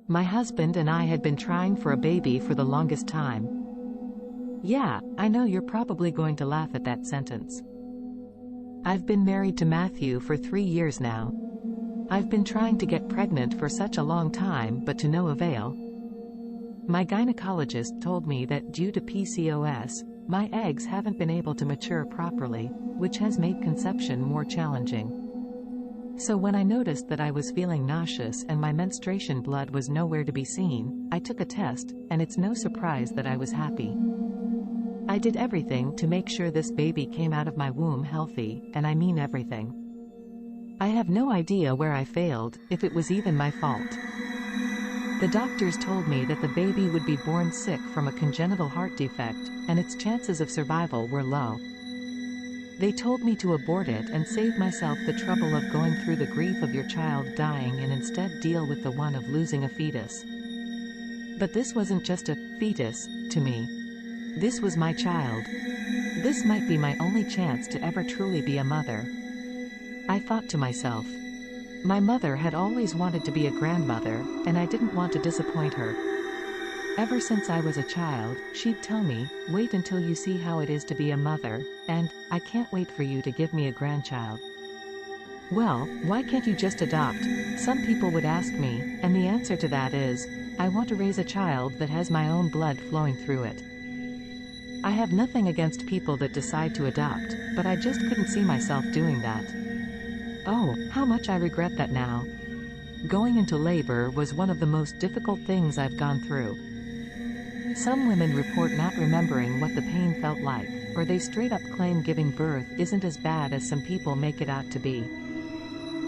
My husband and I had been trying for a baby for the longest time. Yeah, I know you're probably going to laugh at that sentence. I've been married to Matthew for 3 years now. I've been trying to get pregnant for such a long time, but to no avail. My gynecologist told me that due to PCOS, my eggs haven't been able to mature properly, which has made conception more challenging. So when I noticed that I was feeling nauseous and my menstruation blood was nowhere to be seen, I took a test, and it's no surprise that I was happy. I did everything to make sure this baby came out of my womb healthy, and I mean everything. I have no idea where I failed, if it was even my fault. The doctors told me that the baby would be born sick from a congenital heart defect, and its chances of survival were low. They told me to abort it and save myself the trouble of going through the grief of your child dying and instead deal with the one of losing a fetus. But this wasn't just a fetus to me. This was my child. This might be my only chance to ever truly be a mother. I thought to myself. My mother had always wanted to be a grandmother, and I didn't want to disappoint her. Ever since I was a child, she'd tell me, wait until you see how it is to be a mother, and, I can't wait for you to give me a grandchild. Well, why can't you just adopt? Some people would ask me, and the answer to that is, I want to raise a child that has my own blood flowing through it. I have nothing against people that decide to adopt, but I just couldn't see myself doing that. Oh, how much I regret that now. Going into labor was one of the most difficult things I've gone through. Some women report not remembering what the pain felt like, or they straight up claim giving birth isn't as bad as some people make it out to be.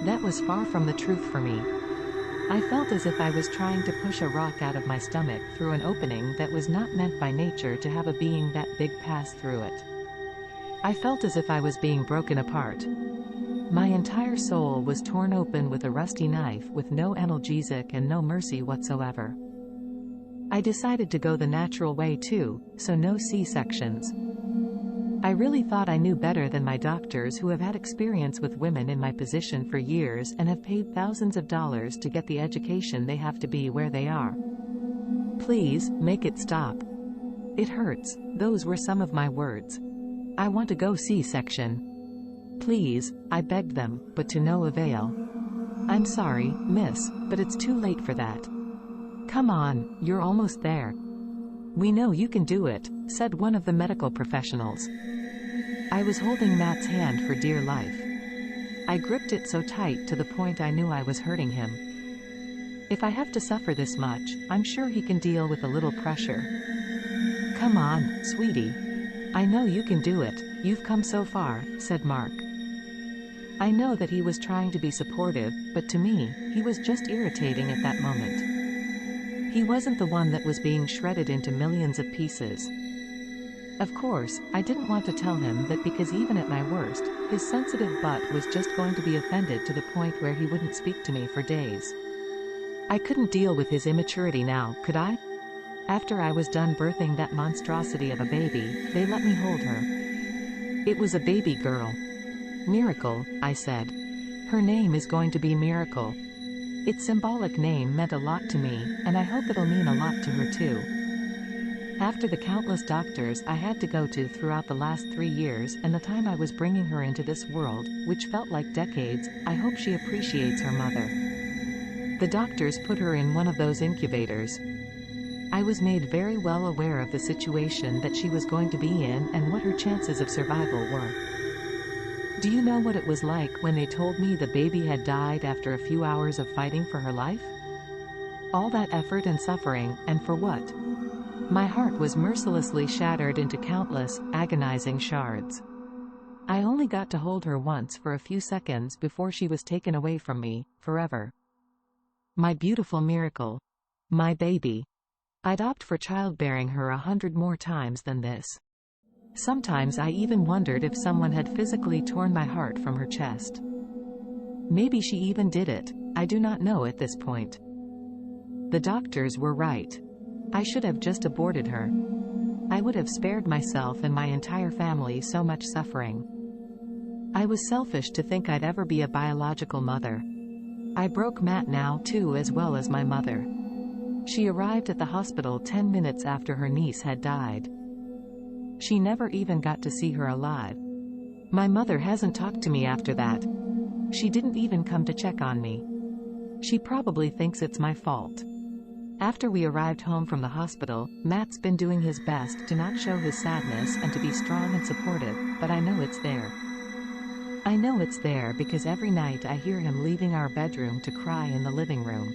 That was far from the truth for me. I felt as if I was trying to push a rock out of my stomach through an opening that was not meant by nature to have a being that big pass through it. I felt as if I was being broken apart. My entire soul was torn open with a rusty knife with no analgesic and no mercy whatsoever. I decided to go the natural way too, so no C-sections. I really thought I knew better than my doctors who have had experience with women in my position for years and have paid thousands of dollars to get the education they have to be where they are. Please, make it stop. It hurts, those were some of my words. I want to go C-section. Please, I begged them, but to no avail. I'm sorry, miss, but it's too late for that. Come on, you're almost there. We know you can do it, said one of the medical professionals. I was holding Matt's hand for dear life. I gripped it so tight to the point I knew I was hurting him. If I have to suffer this much, I'm sure he can deal with a little pressure. Come on, sweetie. I know you can do it, you've come so far, said Mark. I know that he was trying to be supportive, but to me, he was just irritating at that moment. He wasn't the one that was being shredded into millions of pieces. Of course, I didn't want to tell him that because even at my worst, his sensitive butt was just going to be offended to the point where he wouldn't speak to me for days. I couldn't deal with his immaturity now, could I? After I was done birthing that monstrosity of a baby, they let me hold her. It was a baby girl. Miracle, I said. Her name is going to be Miracle. Its symbolic name meant a lot to me, and I hope it'll mean a lot to her too. After the countless doctors I had to go to throughout the last 3 years and the time I was bringing her into this world, which felt like decades, I hope she appreciates her mother. The doctors put her in one of those incubators. I was made very well aware of the situation that she was going to be in and what her chances of survival were. Do you know what it was like when they told me the baby had died after a few hours of fighting for her life? All that effort and suffering, and for what? My heart was mercilessly shattered into countless, agonizing shards. I only got to hold her once for a few seconds before she was taken away from me, forever. My beautiful Miracle. My baby. I'd opt for childbearing her 100 more times than this. Sometimes I even wondered if someone had physically torn my heart from her chest. Maybe she even did it, I do not know at this point. The doctors were right. I should have just aborted her. I would have spared myself and my entire family so much suffering. I was selfish to think I'd ever be a biological mother. I broke Matt now too, as well as my mother. She arrived at the hospital 10 minutes after her niece had died. She never even got to see her alive. My mother hasn't talked to me after that. She didn't even come to check on me. She probably thinks it's my fault. After we arrived home from the hospital, Matt's been doing his best to not show his sadness and to be strong and supportive, but I know it's there. I know it's there because every night I hear him leaving our bedroom to cry in the living room.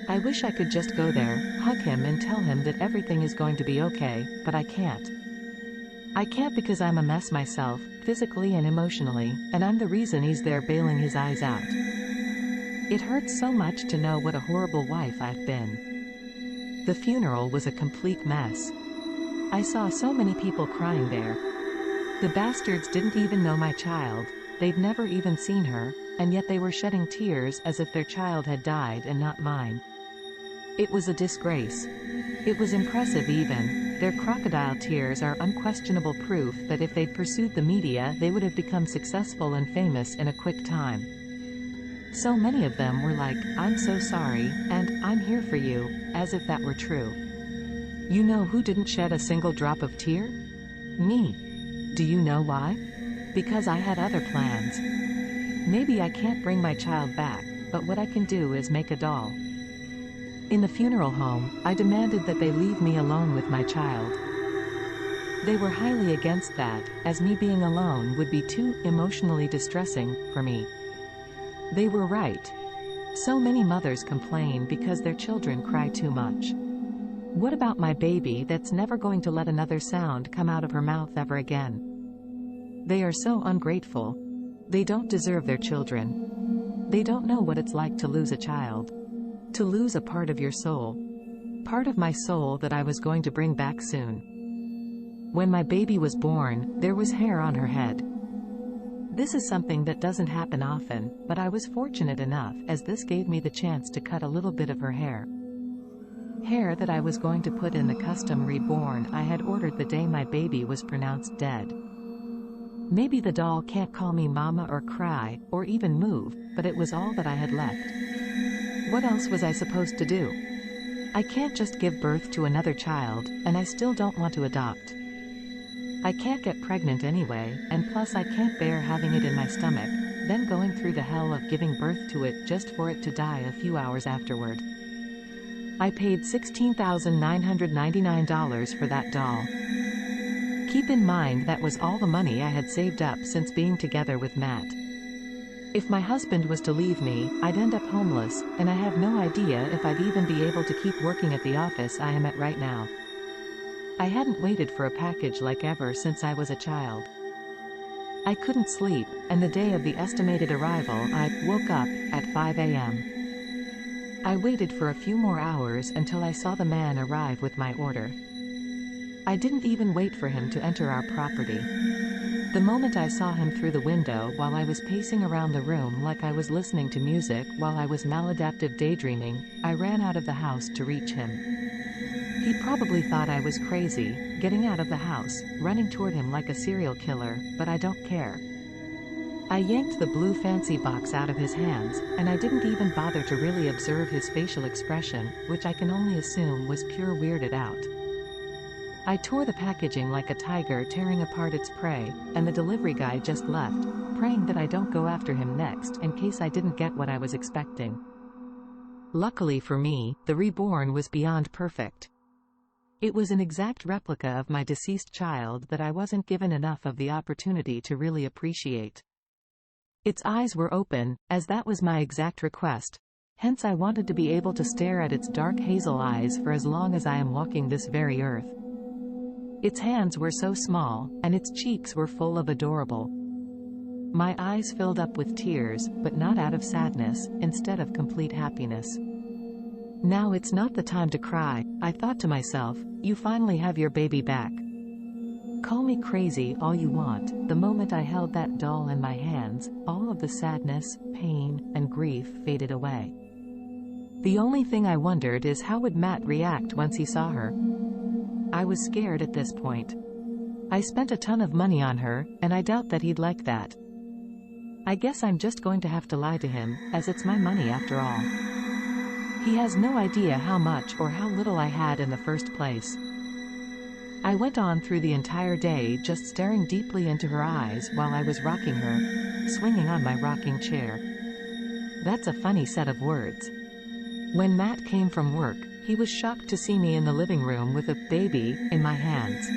I wish I could just go there, hug him and tell him that everything is going to be okay, but I can't. I can't because I'm a mess myself, physically and emotionally, and I'm the reason he's there bailing his eyes out. It hurts so much to know what a horrible wife I've been. The funeral was a complete mess. I saw so many people crying there. The bastards didn't even know my child, they'd never even seen her, and yet they were shedding tears as if their child had died and not mine. It was a disgrace. It was impressive even. Their crocodile tears are unquestionable proof that if they'd pursued the media they would have become successful and famous in a quick time. So many of them were like, "I'm so sorry," and "I'm here for you," as if that were true. You know who didn't shed a single drop of tear? Me. Do you know why? Because I had other plans. Maybe I can't bring my child back, but what I can do is make a doll. In the funeral home, I demanded that they leave me alone with my child. They were highly against that, as me being alone would be too emotionally distressing for me. They were right. So many mothers complain because their children cry too much. What about my baby that's never going to let another sound come out of her mouth ever again? They are so ungrateful. They don't deserve their children. They don't know what it's like to lose a child. To lose a part of your soul. Part of my soul that I was going to bring back soon. When my baby was born, there was hair on her head. This is something that doesn't happen often, but I was fortunate enough as this gave me the chance to cut a little bit of her hair. Hair that I was going to put in the custom reborn I had ordered the day my baby was pronounced dead. Maybe the doll can't call me mama or cry, or even move, but it was all that I had left. What else was I supposed to do? I can't just give birth to another child, and I still don't want to adopt. I can't get pregnant anyway, and plus I can't bear having it in my stomach, then going through the hell of giving birth to it just for it to die a few hours afterward. I paid $16,999 for that doll. Keep in mind that was all the money I had saved up since being together with Matt. If my husband was to leave me, I'd end up homeless, and I have no idea if I'd even be able to keep working at the office I am at right now. I hadn't waited for a package like ever since I was a child. I couldn't sleep, and the day of the estimated arrival I woke up at 5 a.m. I waited for a few more hours until I saw the man arrive with my order. I didn't even wait for him to enter our property. The moment I saw him through the window while I was pacing around the room like I was listening to music while I was maladaptive daydreaming, I ran out of the house to reach him. He probably thought I was crazy, getting out of the house, running toward him like a serial killer, but I don't care. I yanked the blue fancy box out of his hands, and I didn't even bother to really observe his facial expression, which I can only assume was pure weirded out. I tore the packaging like a tiger tearing apart its prey, and the delivery guy just left, praying that I don't go after him next in case I didn't get what I was expecting. Luckily for me, the reborn was beyond perfect. It was an exact replica of my deceased child that I wasn't given enough of the opportunity to really appreciate. Its eyes were open, as that was my exact request. Hence I wanted to be able to stare at its dark hazel eyes for as long as I am walking this very earth. Its hands were so small, and its cheeks were full of adorable. My eyes filled up with tears, but not out of sadness, instead of complete happiness. Now it's not the time to cry, I thought to myself, you finally have your baby back. Call me crazy all you want, the moment I held that doll in my hands, all of the sadness, pain, and grief faded away. The only thing I wondered is how would Matt react once he saw her. I was scared at this point. I spent a ton of money on her, and I doubt that he'd like that. I guess I'm just going to have to lie to him, as it's my money after all. He has no idea how much or how little I had in the first place. I went on through the entire day just staring deeply into her eyes while I was rocking her, swinging on my rocking chair. That's a funny set of words. When Matt came from work, he was shocked to see me in the living room with a baby in my hands.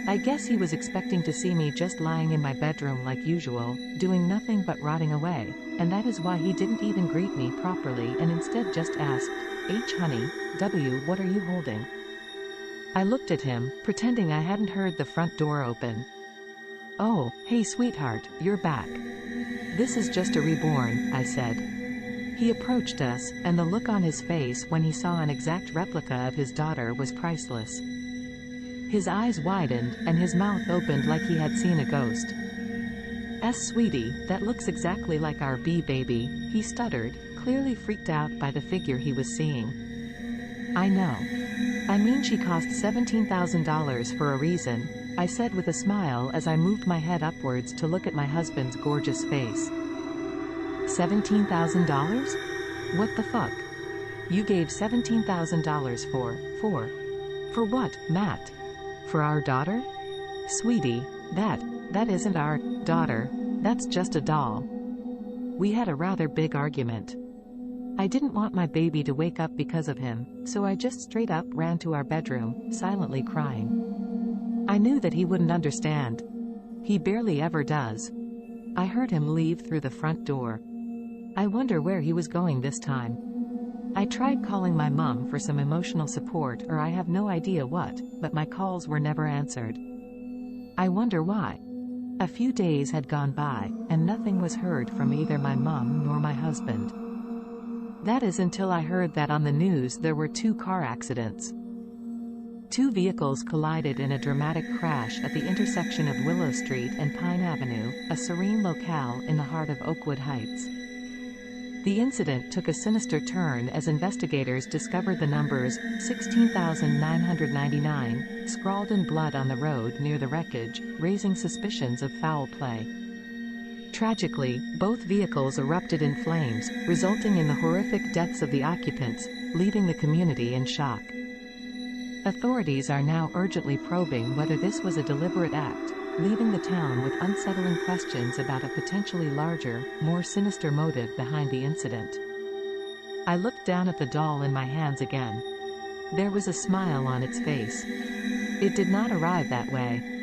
I guess he was expecting to see me just lying in my bedroom like usual, doing nothing but rotting away, and that is why he didn't even greet me properly and instead just asked, "H honey, W what are you holding?" I looked at him, pretending I hadn't heard the front door open. "Oh, hey sweetheart, you're back. This is just a reborn," I said. He approached us, and the look on his face when he saw an exact replica of his daughter was priceless. His eyes widened, and his mouth opened like he had seen a ghost. Sweetie, that looks exactly like our bee baby," he stuttered, clearly freaked out by the figure he was seeing. "I know. I mean she cost $17,000 for a reason," I said with a smile as I moved my head upwards to look at my husband's gorgeous face. $17,000? What the fuck? You gave $17,000 for what, Matt? For our daughter? Sweetie, that isn't our daughter, that's just a doll. We had a rather big argument. I didn't want my baby to wake up because of him, so I just straight up ran to our bedroom, silently crying. I knew that he wouldn't understand. He barely ever does. I heard him leave through the front door. I wonder where he was going this time. I tried calling my mom for some emotional support or I have no idea what, but my calls were never answered. I wonder why. A few days had gone by, and nothing was heard from either my mom nor my husband. That is until I heard that on the news there were 2 car accidents. 2 vehicles collided in a dramatic crash at the intersection of Willow Street and Pine Avenue, a serene locale in the heart of Oakwood Heights. The incident took a sinister turn as investigators discovered the numbers 16,999 scrawled in blood on the road near the wreckage, raising suspicions of foul play. Tragically, both vehicles erupted in flames, resulting in the horrific deaths of the occupants, leaving the community in shock. Authorities are now urgently probing whether this was a deliberate act, leaving the town with unsettling questions about a potentially larger, more sinister motive behind the incident. I looked down at the doll in my hands again. There was a smile on its face. It did not arrive that way.